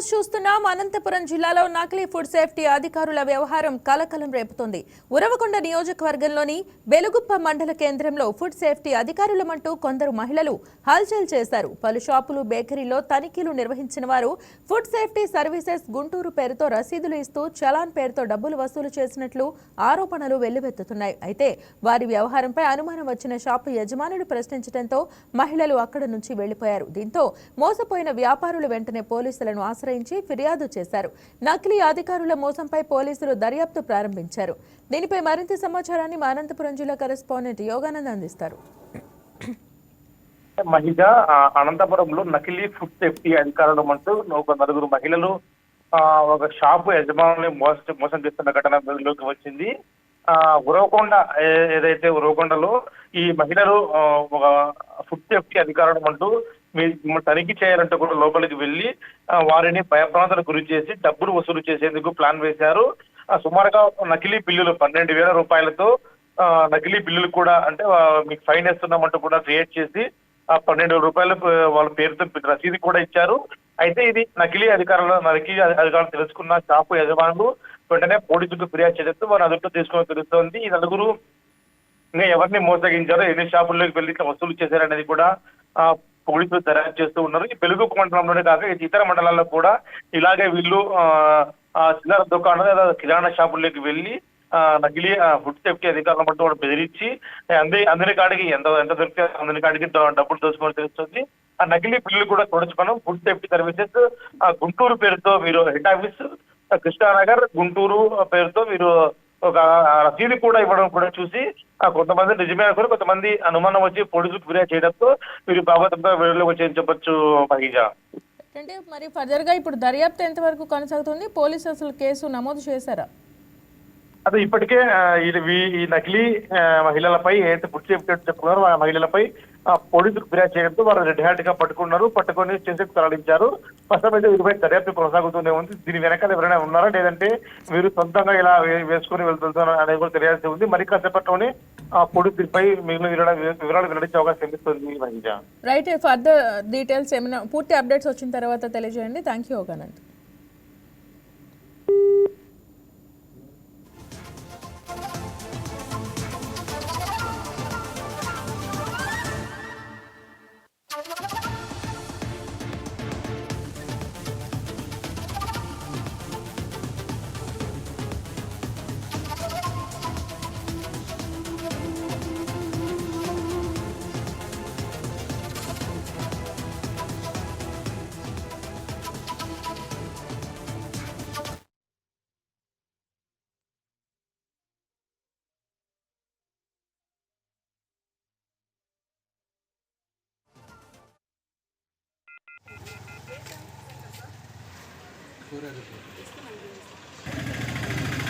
News చూస్తున్నాం. అనంతపురం జిల్లాలో నకిలీ ఫుడ్ సేఫ్టీ అధికారుల వ్యవహారం కలకలం రేపుతోంది. ఉరవకొండ నియోజకవర్గంలోని బెలుగుప్ప మండల కేంద్రంలో ఫుడ్ సేఫ్టీ అధికారులమంటూ కొందరు మహిళలు హల్చల్ చేశారు. పలు షాపులు, బేకరీలో తనిఖీలు నిర్వహించిన వారు ఫుడ్ సేఫ్టీ సర్వీసెస్ గుంటూరు పేరుతో రసీదులు ఇస్తూ చలాన్ పేరుతో డబ్బులు వసూలు చేసినట్లు ఆరోపణలు వెల్లువెత్తుతున్నాయి. అయితే వారి వ్యవహారంపై అనుమానం వచ్చిన షాపు యజమానులు ప్రశ్నించడంతో మహిళలు అక్కడి నుంచి వెళ్లిపోయారు. దీంతో మోసపోయిన వ్యాపారులు వెంటనే పోలీసులను ఆశ్రయించి ఫిర్యాదు చేశారు. నకిలీ అధికారుల మోసంపై పోలీసులు దర్యాప్తు ప్రారంభించారు. దీనిపై మరింత సమాచారాన్ని మా అనంతపురం జిల్లా కరెస్పాండెంట్ యోగానంద్ అందిస్తారు. మహిళ అనంతపురంలో నకిలీ ఫుడ్ సేఫ్టీ అధికారులు అంటూ ఒక నలుగురు మహిళలు ఒక షాపు యజమానుల్ని మోసం చేస్తున్న ఘటన వెలుగులోకి వచ్చింది. ఉరవకొండ ఏదైతే ఉరవకొండలో ఈ మహిళలు ఒక ఫుడ్ సేఫ్టీ అధికారులు అంటూ మిమ్మల్ని తనిఖీ చేయాలంటే కూడా లోపలికి వెళ్లి వారిని భయప్రాంతాలకు గురి చేసి డబ్బులు వసూలు చేసేందుకు ప్లాన్ వేశారు. సుమారుగా నకిలీ బిల్లులు 12,000 రూపాయలతో నకిలీ బిల్లులు కూడా అంటే మీకు ఫైన్ వేస్తున్నామంటూ కూడా క్రియేట్ చేసి 12,000 రూపాయలు వాళ్ళ పేరుతో రసీదు కూడా ఇచ్చారు. అయితే ఇది నకిలీ అధికారులు తెలుసుకున్న షాపు యజమానులు వెంటనే పోలీసులకు ఫిర్యాదు చేయడంతో వారు అదుపులో తీసుకోవడం తెలుస్తోంది. ఈ నలుగురు ఇంకా ఎవరిని మోసగించారో, ఎన్ని షాపుల్లోకి వెళ్ళి ఇట్లా వసూలు చేశారనేది కూడా పోలీసులు దర్యాప్తు చేస్తూ ఉన్నారు. ఈ బెలుగుప్ప మండలంలోనే కాక ఇతర మండలాల్లో కూడా ఇలాగే వీళ్ళు చిల్లర దుకాణం లేదా కిరాణా షాపుల్లోకి వెళ్ళి నకిలీ ఫుడ్ సేఫ్టీ అధికారుల మట్టు కూడా బెదిరించి అందరి కాడికి ఎంత దొరికితే అందరి కాడికి డబ్బులు దోచుకొని తెలుస్తుంది. ఆ నకిలీ బిల్లులు కూడా చూడొచ్చు. ఫుడ్ సేఫ్టీ సర్వీసెస్ గుంటూరు పేరుతో మీరు హెడ్ ఆఫీస్ కృష్ణానగర్ గుంటూరు పేరుతో మీరు ఒక రసీదు కూడా ఇవ్వడం కూడా చూసి కొంతమంది నిజమే అనుకుని కొంతమంది అనుమానం వచ్చి పోలీసులకు ఫిర్యాదు చేయడంతో మీరు బాబతంగా వేరులోకి వచ్చి చెప్పొచ్చు. మహిళ అంటే మరి ఫర్దర్ గా ఇప్పుడు దర్యాప్తు ఎంత వరకు కొనసాగుతుంది? పోలీసు అసలు కేసు నమోదు చేశారా? అదే ఇప్పటికే ఈ నకిలీ మహిళలపై ఏదైతే ఫుడ్ సేఫ్టీ చెప్పుకున్నారో ఆ మహిళలపై పోలీసులు ఫిర్యాదు చేయడంతో వారు రెడ్ హ్యాండ్ గా పట్టుకొని స్టేషన్కి తరలించారు. ప్రస్తుతం అయితే వీరిపై దర్యాప్తు కొనసాగుతూనే ఉంది. దీని వెనకాల ఎవరైనా ఉన్నారా లేదంటే వీరు సొంతంగా ఇలా వేసుకుని వెళ్తున్నారు అనేది కూడా తెలియాల్సి ఉంది. మరి కాసేపట్లోనే పోలీసులపై మిగిలిన వివరాలు వెల్లడించే అవకాశం కనిపిస్తుంది. మహిళ రైట్, ఫర్దర్ డీటెయిల్స్ ఏమైనా పూర్తి అప్డేట్స్ వచ్చిన తర్వాత తెలియజేయండి. Thank you Yoganand. Por